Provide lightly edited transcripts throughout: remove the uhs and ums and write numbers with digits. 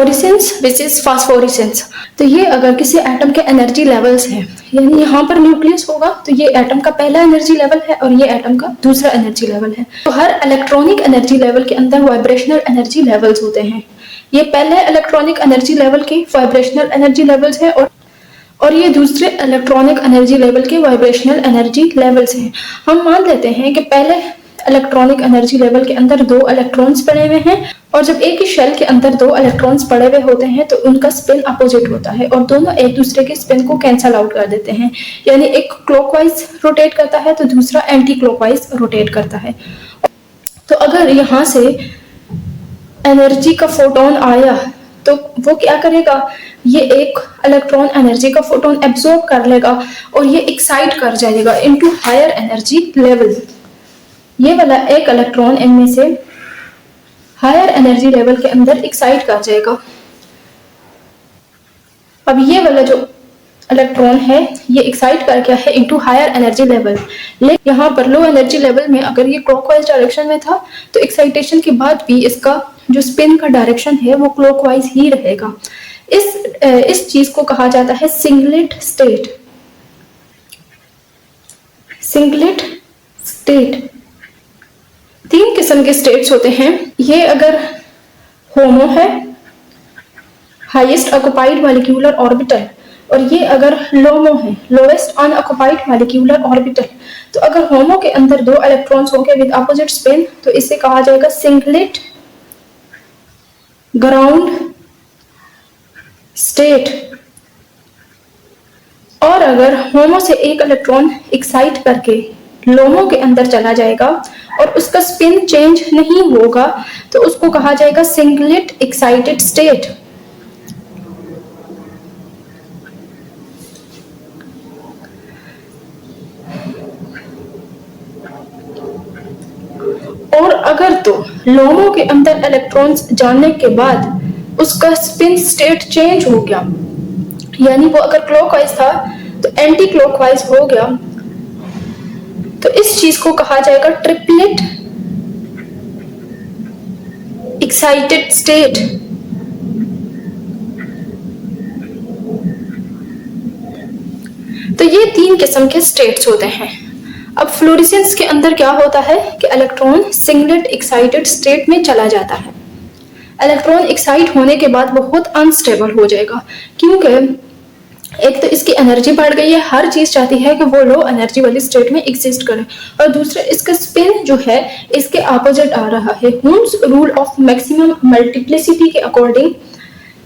Fluorescence which is फास्फोरेसेंस। तो ये अगर किसी एटम के एनर्जी लेवल्स हैं, यानी यहाँ पर न्यूक्लियस होगा तो ये एटम का पहला एनर्जी लेवल है और ये एटम का दूसरा एनर्जी लेवल है। तो हर इलेक्ट्रॉनिक एनर्जी लेवल के अंदर वाइब्रेशनल एनर्जी लेवल्स होते हैं। ये पहले इलेक्ट्रॉनिक एनर्जी लेवल के वाइब्रेशनल एनर्जी लेवल्स है और ये दूसरे इलेक्ट्रॉनिक एनर्जी लेवल के वाइब्रेशनल एनर्जी लेवल्स हैं। हम मान लेते हैं कि पहले इलेक्ट्रॉनिक एनर्जी लेवल के अंदर 2 इलेक्ट्रॉन्स पड़े हुए हैं और जब एक ही शेल के अंदर 2 इलेक्ट्रॉन्स पड़े हुए होते हैं तो उनका स्पिन अपोजिट होता है और दोनों एक दूसरे के स्पिन को कैंसल आउट कर देते हैं, यानी एक क्लॉकवाइज रोटेट करता है तो दूसरा एंटी क्लॉकवाइज रोटेट करता है। तो अगर यहाँ से एनर्जी का फोटोन आया तो वो क्या करेगा, ये एक इलेक्ट्रॉन एनर्जी का फोटोन एब्जॉर्ब कर लेगा और ये एक्साइट कर जाएगा इनटू हायर एनर्जी लेवल। ये वाला एक इलेक्ट्रॉन इनमें से हायर एनर्जी लेवल के अंदर एक्साइट कर जाएगा। अब ये वाला जो इलेक्ट्रॉन है ये एक्साइट कर गया है इनटू हायर एनर्जी लेवल, लेकिन यहाँ पर लो एनर्जी लेवल में अगर ये क्लॉकवाइज डायरेक्शन में था तो एक्साइटेशन के बाद भी इसका जो स्पिन का डायरेक्शन है वो क्लॉकवाइज ही रहेगा। इस चीज को कहा जाता है सिंगलेट स्टेट। सिंगलेट स्टेट 3 किस्म के स्टेट्स होते हैं। ये अगर होमो है, हाईएस्ट ऑक्युपाइड मॉलिक्यूलर ऑर्बिटल, और ये अगर लोमो है, लोएस्ट अनऑक्युपाइड मॉलिक्यूलर ऑर्बिटल। तो अगर होमो के अंदर 2 इलेक्ट्रॉन्स होंगे विद अपोजिट स्पिन तो इसे कहा जाएगा सिंगलेट ग्राउंड स्टेट। और अगर होमो से एक इलेक्ट्रॉन एक्साइट करके लोमो के अंदर चला जाएगा और उसका स्पिन चेंज नहीं होगा तो उसको कहा जाएगा सिंगलेट एक्साइटेड स्टेट। और अगर तो लोमो के अंदर इलेक्ट्रॉन्स जाने के बाद उसका स्पिन स्टेट चेंज हो गया, यानी वो अगर क्लॉकवाइज था तो एंटी क्लॉकवाइज हो गया, तो इस चीज को कहा जाएगा ट्रिपलेट एक्साइटेड स्टेट। तो ये 3 किस्म के स्टेट्स होते हैं। अब फ्लोरेसेंस के अंदर क्या होता है कि इलेक्ट्रॉन सिंगलेट एक्साइटेड स्टेट में चला जाता है। इलेक्ट्रॉन एक्साइट होने के बाद बहुत अनस्टेबल हो जाएगा, क्योंकि एक तो इसकी एनर्जी बढ़ गई है, हर चीज चाहती है कि वो लो एनर्जी वाली स्टेट में एग्जिस्ट करे, और दूसरा इसका स्पिन जो है इसके ऑपोजिट आ रहा है। हुम्स रूल ऑफ मैक्सिमम मल्टीप्लिसिटी के अकॉर्डिंग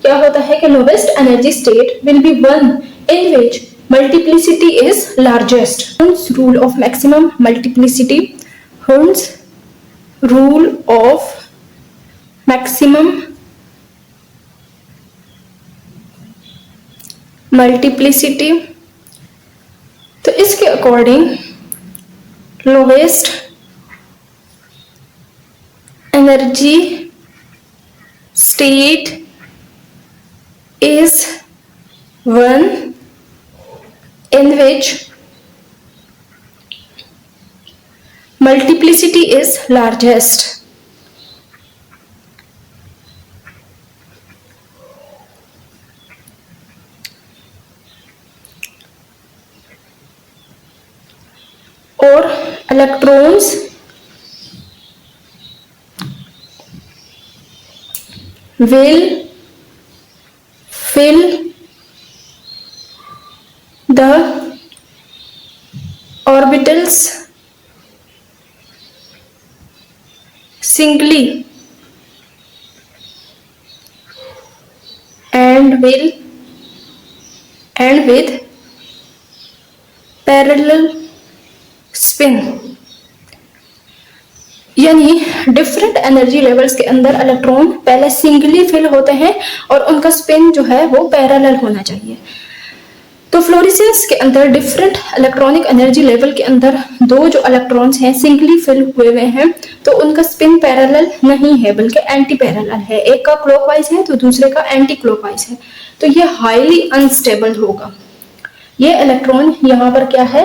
क्या होता है कि lowest energy state will be one in which multiplicity is largest. Hund's rule of maximum multiplicity. Hund's rule of maximum multiplicity. तो इसके according lowest energy state is one in which multiplicity is largest. और electrons will fill the orbitals singly and with parallel spin। यानी different energy levels के अंदर electron पहले singly fill होते हैं और उनका स्पिन जो है वो पैरेलल होना चाहिए। तो फ्लोरेसेंस के अंदर डिफरेंट इलेक्ट्रॉनिक एनर्जी लेवल के अंदर 2 जो इलेक्ट्रॉन्स हैं सिंगली फिल हुए हुए हैं तो उनका स्पिन पैरेलल नहीं है बल्कि एंटी पैरेलल है। एक का क्लॉकवाइज है तो दूसरे का एंटी क्लॉकवाइज है, तो ये हाईली अनस्टेबल होगा। ये इलेक्ट्रॉन यहाँ पर क्या है,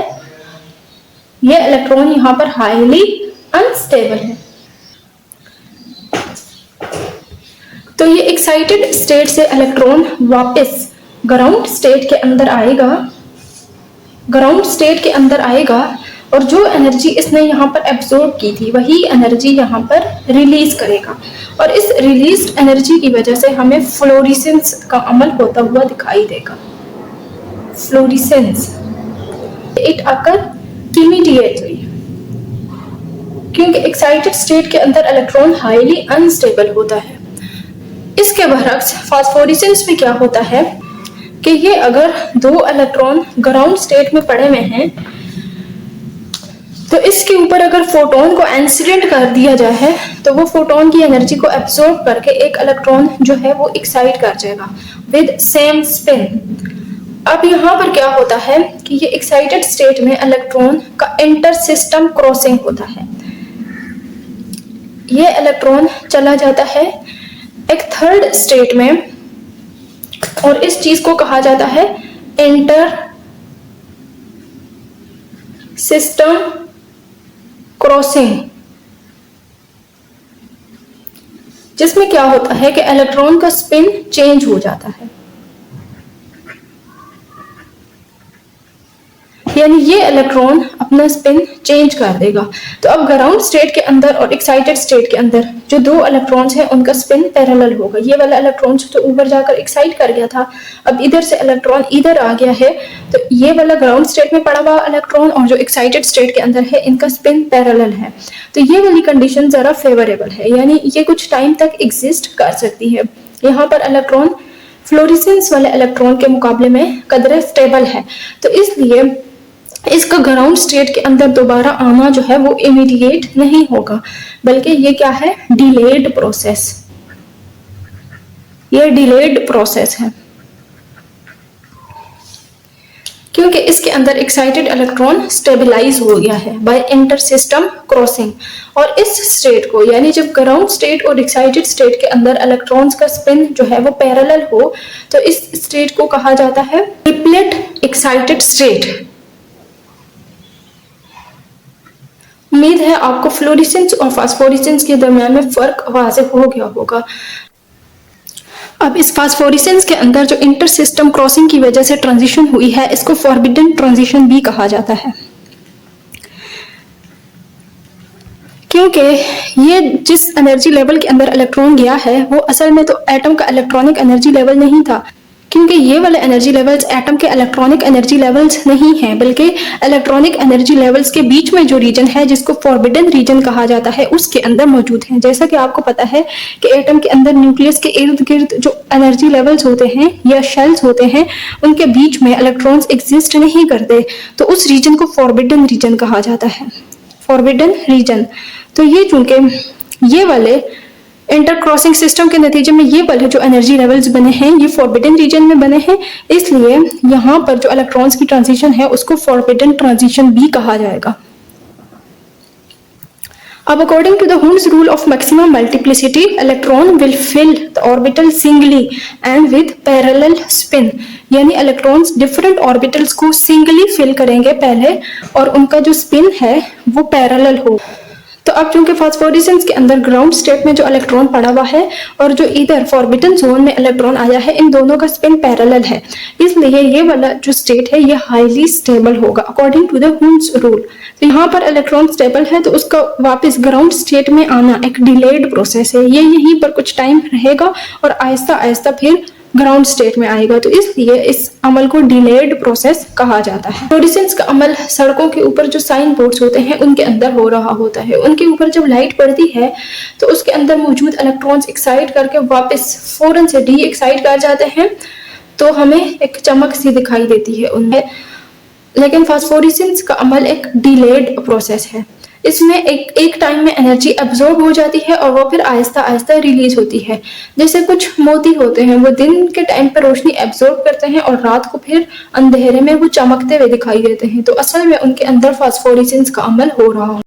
ये इलेक्ट्रॉन यहाँ पर हाईली अनस्टेबल है। तो ये एक्साइटेड स्टेट से इलेक्ट्रॉन वापस ग्राउंड स्टेट के अंदर आएगा, ग्राउंड स्टेट के अंदर आएगा और जो एनर्जी इसने यहाँ पर एब्जॉर्ब की थी वही एनर्जी यहाँ पर रिलीज करेगा और इस रिलीज्ड एनर्जी की वजह से हमें फ्लोरेसेंस का अमल होता हुआ दिखाई देगा। फ्लोरेसेंस इट अकर इमीडिएटली, क्योंकि एक्साइटेड स्टेट के अंदर इलेक्ट्रॉन हाईली अनस्टेबल होता है। इसके बरअक्स फास्फोरेसेंस में क्या होता है कि ये अगर दो इलेक्ट्रॉन ग्राउंड स्टेट में पड़े हुए हैं तो इसके ऊपर अगर फोटोन को इंसिडेंट कर दिया जाए तो वो फोटोन की एनर्जी को एब्सॉर्ब करके एक इलेक्ट्रॉन जो है वो एक्साइट कर जाएगा विद सेम स्पिन। अब यहाँ पर क्या होता है कि ये एक्साइटेड स्टेट में इलेक्ट्रॉन का इंटर सिस्टम क्रॉसिंग होता है। ये इलेक्ट्रॉन चला जाता है एक थर्ड स्टेट में और इस चीज को कहा जाता है इंटर सिस्टम क्रॉसिंग, जिसमें क्या होता है कि इलेक्ट्रॉन का स्पिन चेंज हो जाता है, यानी ये इलेक्ट्रॉन अपना स्पिन चेंज कर देगा। तो अब ग्राउंड स्टेट के अंदर और एक्साइटेड स्टेट के अंदर जो दो इलेक्ट्रॉन्स हैं उनका स्पिन पैरेलल होगा। ये वाला इलेक्ट्रॉन तो ऊपर जाकर एक्साइट कर गया था, अब इधर से इलेक्ट्रॉन इधर आ गया है तो ये वाला ग्राउंड स्टेट में पड़ा हुआ इलेक्ट्रॉन और जो एक्साइटेड स्टेट के अंदर है इनका स्पिन पैरेलल है। तो ये वाली कंडीशन जरा फेवरेबल है, यानी ये कुछ टाइम तक एग्जिस्ट कर सकती है। यहाँ पर इलेक्ट्रॉन फ्लोरेसेंस वाले इलेक्ट्रॉन के मुकाबले में कदरे स्टेबल है, तो इसलिए इसका ग्राउंड स्टेट के अंदर दोबारा आना जो है वो इमीडिएट नहीं होगा, बल्कि ये क्या है, डिलेड प्रोसेस। ये डिलेड प्रोसेस है क्योंकि इसके अंदर एक्साइटेड इलेक्ट्रॉन स्टेबलाइज हो गया है बाय इंटर सिस्टम क्रॉसिंग। और इस स्टेट को, यानी जब ग्राउंड स्टेट और एक्साइटेड स्टेट के अंदर इलेक्ट्रॉन्स का स्पिन जो है वो पैरेलल हो तो इस स्टेट को कहा जाता है ट्रिपलेट एक्साइटेड स्टेट। उम्मीद है आपको फ्लोरेसेंस और फास्फोरेसेंस के दरमियान में फर्क वाज़ेह हो गया होगा। अब इस फास्फोरेसेंस के अंदर जो इंटर सिस्टम क्रॉसिंग की वजह से ट्रांजिशन हुई है इसको फॉरबिडन ट्रांजिशन भी कहा जाता है, क्योंकि ये जिस एनर्जी लेवल के अंदर इलेक्ट्रॉन गया है वो असल में तो एटम का इलेक्ट्रॉनिक एनर्जी लेवल नहीं था, क्योंकि ये वाले एनर्जी लेवल्स एटम के इलेक्ट्रॉनिक एनर्जी लेवल्स नहीं हैं, बल्कि इलेक्ट्रॉनिक एनर्जी लेवल्स के बीच में जो रीजन है जिसको फॉरबिडन रीजन कहा जाता है उसके अंदर मौजूद है। जैसा कि आपको पता है कि एटम के अंदर न्यूक्लियस के इर्द गिर्द जो एनर्जी लेवल्स होते हैं या शेल्स होते हैं उनके बीच में इलेक्ट्रॉन्स एग्जिस्ट नहीं करते, तो उस रीजन को फॉरबिडन रीजन कहा जाता है, फॉरबिडन रीजन। तो ये चूंकि ये वाले इंटर क्रॉसिंग सिस्टम के नतीजे में ये वाले जो एनर्जी लेवल्स बने हैं ये फॉरबिडन रीजन में बने हैं, इसलिए यहाँ पर जो इलेक्ट्रॉन्स की ट्रांजिशन है उसको फॉरबिडन ट्रांजिशन भी कहा जाएगा। अब according to the Hund's rule of maximum multiplicity electron will fill the orbital singly and with parallel spin, यानी इलेक्ट्रॉन्स डिफरेंट ऑर्बिटल्स को सिंगली फिल करेंगे पहले और उनका जो स्पिन है वो पैरेलल हो। तो अब चूंकि फास्फोरेसेंस के अंदर ग्राउंड स्टेट में जो इलेक्ट्रॉन पड़ा हुआ है और जो इधर फॉरबिडन जोन में इलेक्ट्रॉन आया है इन दोनों का स्पिन पैरेलल है, इसलिए ये वाला जो स्टेट है ये हाईली स्टेबल होगा according to the Hund's rule. तो यहाँ पर इलेक्ट्रॉन स्टेबल है तो उसका वापस ग्राउंड स्टेट में आना एक डिलेड प्रोसेस है, ये यहीं पर कुछ टाइम रहेगा और आहिस्ता आहिस्ता फिर ग्राउंड स्टेट में आएगा, तो इसलिए इस अमल को डिलेड प्रोसेस कहा जाता है। फ्लोरेसेंस का अमल सड़कों के ऊपर जो साइन बोर्ड्स होते हैं उनके अंदर हो रहा होता है, उनके ऊपर जब लाइट पड़ती है तो उसके अंदर मौजूद इलेक्ट्रॉन्स एक्साइट करके वापस फौरन से डी एक्साइट कर जाते हैं तो हमें एक चमक सी दिखाई देती है उनमें। लेकिन फास्फोरेसेंस का अमल एक डिलेड प्रोसेस है, इसमें एक टाइम में एनर्जी एब्जॉर्ब हो जाती है और वो फिर आहिस्ता आहिस्ता रिलीज होती है। जैसे कुछ मोती होते हैं वो दिन के टाइम पर रोशनी एब्जॉर्ब करते हैं और रात को फिर अंधेरे में वो चमकते हुए दिखाई देते हैं, तो असल में उनके अंदर फास्फोरेसेंस का अमल हो रहा हो।